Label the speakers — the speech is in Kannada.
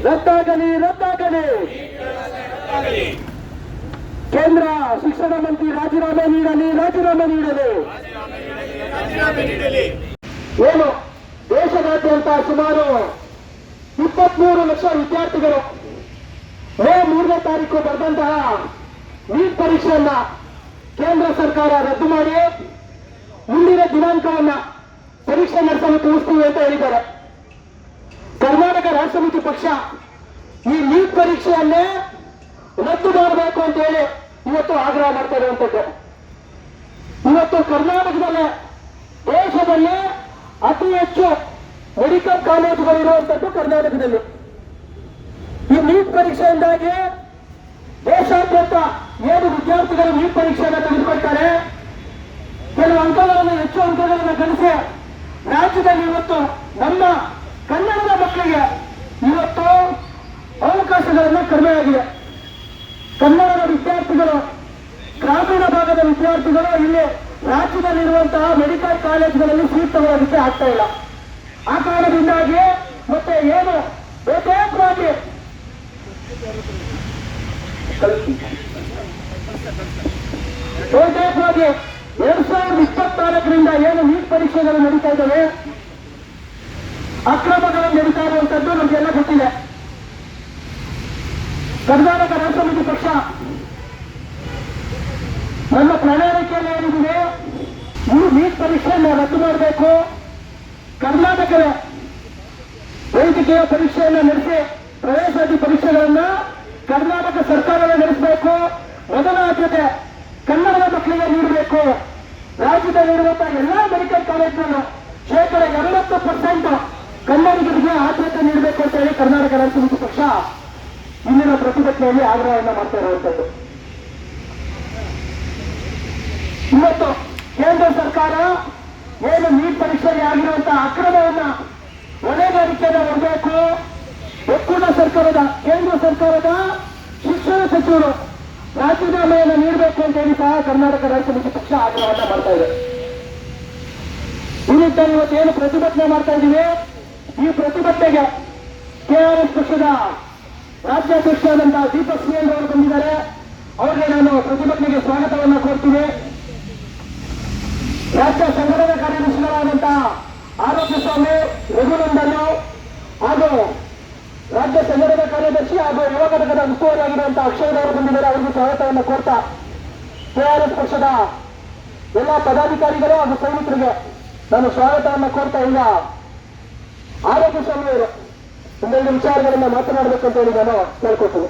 Speaker 1: ರದ್ದಾಗಲಿ ರದ್ದಾಗಲಿ. ಕೇಂದ್ರ ಶಿಕ್ಷಣ ಮಂತ್ರಿ ರಾಜೀನಾಮೆ ನೀಡಲಿ, ರಾಜೀನಾಮೆ ನೀಡಲಿ. ಏನು ದೇಶದಾದ್ಯಂತ ಸುಮಾರು 23 ಲಕ್ಷ ವಿದ್ಯಾರ್ಥಿಗಳು ಮೇ 3ನೇ ತಾರೀಕು ಬರೆದಂತಹ ನೀಟ್ ಪರೀಕ್ಷೆಯನ್ನ ಕೇಂದ್ರ ಸರ್ಕಾರ ರದ್ದು ಮಾಡಿ ಮುಂದಿನ ದಿನಾಂಕವನ್ನ ಪರೀಕ್ಷೆ ನಡೆಸಲು ತಿಳಿಸ್ತೀವಿ ಅಂತ ಹೇಳಿದ್ದಾರೆ. ಕರ್ನಾಟಕ ರಾಷ್ಟ್ರ ಸಮಿತಿ ಪಕ್ಷ ಈ ನೀಟ್ ಪರೀಕ್ಷೆಯನ್ನೇ ರದ್ದು ಮಾಡಬೇಕು ಅಂತ ಹೇಳಿ ಇವತ್ತು ಆಗ್ರಹ ಮಾಡ್ತಾ ಇರುವಂತದ್ದು. ಇವತ್ತು ಕರ್ನಾಟಕದಲ್ಲೇ ದೇಶದಲ್ಲಿ ಅತಿ ಹೆಚ್ಚು ಮೆಡಿಕಲ್ ಕಾಲೇಜುಗಳು ಇರುವಂತದ್ದು ಕರ್ನಾಟಕದಲ್ಲಿ. ಈ ನೀಟ್ ಪರೀಕ್ಷೆಯಿಂದಾಗಿ ದೇಶಾದ್ಯಂತ ಏನು ವಿದ್ಯಾರ್ಥಿಗಳು ನೀಟ್ ಪರೀಕ್ಷೆಯನ್ನು ತೆಗೆದುಕೊಳ್ತಾರೆ, ಕೆಲವು ಅಂಕಗಳನ್ನು ಹೆಚ್ಚು ಅಂಕಗಳನ್ನು ಗಳಿಸಿ ರಾಜ್ಯದಲ್ಲಿ ಇವತ್ತು ನಮ್ಮ ಕನ್ನಡದ ಮಕ್ಕಳಿಗೆ ಇವತ್ತು ಅವಕಾಶಗಳನ್ನು ಕಡಿಮೆ ಆಗಿದೆ. ಕನ್ನಡದ ವಿದ್ಯಾರ್ಥಿಗಳು, ಗ್ರಾಮೀಣ ಭಾಗದ ವಿದ್ಯಾರ್ಥಿಗಳು ಇಲ್ಲಿ ರಾಜ್ಯದಲ್ಲಿರುವಂತಹ ಮೆಡಿಕಲ್ ಕಾಲೇಜುಗಳಲ್ಲಿ ಸೀಟ್ ತಗೊಳ್ಳೋದಕ್ಕೆ ಆಗ್ತಾ ಇಲ್ಲ. ಆ ಕಾರಣದಿಂದಾಗಿ ಮತ್ತೆ ಏನು ಬಹುತೇಕವಾಗಿ 2024ರಿಂದ ಏನು ನೀಟ್ ಪರೀಕ್ಷೆಗಳು ನಡೀತಾ ಇದ್ದಾವೆ, ಅಕ್ರಮಗಳು ನಡೀತಾ ಇರುವಂತದ್ದು ನಮಗೆಲ್ಲ ಗೊತ್ತಿದೆ. ಕರ್ನಾಟಕ ರಾಷ್ಟ್ರ ಸಮಿತಿ ಪಕ್ಷ ನಮ್ಮ ಪ್ರಣಾಳಿಕೆಯಲ್ಲಿ ಏನಿದೆ, ಈ ನೀಟ್ ಪರೀಕ್ಷೆಯನ್ನು ರದ್ದು ಮಾಡಬೇಕು, ಕರ್ನಾಟಕವೇ ವೈದ್ಯಕೀಯ ಪರೀಕ್ಷೆಯನ್ನು ನಡೆಸಿ ಪ್ರವೇಶಾತಿ ಪರೀಕ್ಷೆಗಳನ್ನ ಕರ್ನಾಟಕ ಸರ್ಕಾರವೇ ನಡೆಸಬೇಕು. ಮೊದಲ ಆದ್ಯತೆ ಕನ್ನಡದ ಮಕ್ಕಳಿಗೆ ನೀಡಬೇಕು. ರಾಜ್ಯದಲ್ಲಿರುವಂತಹ ಎಲ್ಲಾ ಮೆಡಿಕಲ್ ಕಾಲೇಜಿನಲ್ಲೂ 80% ಕನ್ನಡಿಗರಿಗೆ ಆದ್ಯತೆ ನೀಡಬೇಕು ಅಂತ ಹೇಳಿ ಕರ್ನಾಟಕ ರಾಷ್ಟ್ರ ಸಮಿತಿ ಪಕ್ಷ ಇಂದಿನ ಪ್ರತಿಭಟನೆಯಲ್ಲಿ ಆಗ್ರಹವನ್ನು ಮಾಡ್ತಾ ಇರುವಂತದ್ದು. ಇವತ್ತು ಕೇಂದ್ರ ಸರ್ಕಾರ ಏನು ನೀಟ್ ಪರೀಕ್ಷೆಗೆ ಆಗಿರುವಂತಹ ಅಕ್ರಮವನ್ನ ಹೊಣೆಗಾರಿಕೆಯನ್ನು ಹೊರಬೇಕು. ಒಕ್ಕೂಟ ಸರ್ಕಾರದ, ಕೇಂದ್ರ ಸರ್ಕಾರದ ಶಿಕ್ಷಣ ಸಚಿವರು ರಾಜೀನಾಮೆಯನ್ನು ನೀಡಬೇಕು ಅಂತ ಹೇಳಿ ಸಹ ಕರ್ನಾಟಕ ರಾಷ್ಟ್ರ ಸಮಿತಿ ಪಕ್ಷ ಆಗ್ರಹವನ್ನು ಮಾಡ್ತಾ ಇದೆ. ಈ ನಿಟ್ಟಿನಲ್ಲಿ ಇವತ್ತೇನು ಪ್ರತಿಭಟನೆ ಮಾಡ್ತಾ ಇದ್ದೀವಿ, ಈ ಪ್ರತಿಭಟನೆಗೆ ಕೆಆರ್ಎಸ್ ಪಕ್ಷದ ರಾಜ್ಯಾಧ್ಯಕ್ಷರಾದಂತಹ ದೀಪಕ್ ಸಿಎಲ್ ಅವರು ಬಂದಿದ್ದಾರೆ. ಅವರಿಗೆ ನಾನು ಪ್ರತಿಭಟನೆಗೆ ಸ್ವಾಗತವನ್ನು ಕೋರ್ತೀನಿ. ರಾಜ್ಯ ಸಂಘಟನಾ ಕಾರ್ಯದರ್ಶಿಗಳಾದಂತಹ ಆರೋಗ್ಯ ಸ್ವಾಮಿ ರಘುನಂದನ್ ಹಾಗೂ ರಾಜ್ಯ ಸಂಘಟನಾ ಕಾರ್ಯದರ್ಶಿ ಹಾಗೂ ಯುವ ಘಟಕದ ಉಸ್ತುವಾರಿಯಾಗಿರುವಂತಹ ಅಕ್ಷಯರವರು ಬಂದಿದ್ದಾರೆ. ಅವರಿಗೆ ಸ್ವಾಗತವನ್ನು ಕೋರ್ತಾ ಕೆಆರ್ಎಸ್ ಪಕ್ಷದ ಎಲ್ಲ ಪದಾಧಿಕಾರಿಗಳು ಹಾಗೂ ಸೈನಿಕರಿಗೆ ನಾನು ಸ್ವಾಗತವನ್ನು ಕೋರ್ತಾ ಈಗ ಆರೋಗ್ಯ ಸ್ವಾಮಿ ಅವರು ಒಂದೆರಡು ವಿಚಾರಗಳನ್ನ ಮಾತನಾಡಬೇಕಂತ ಹೇಳಿ ನಾನು ಕೇಳ್ಕೊಳ್ತೀನಿ.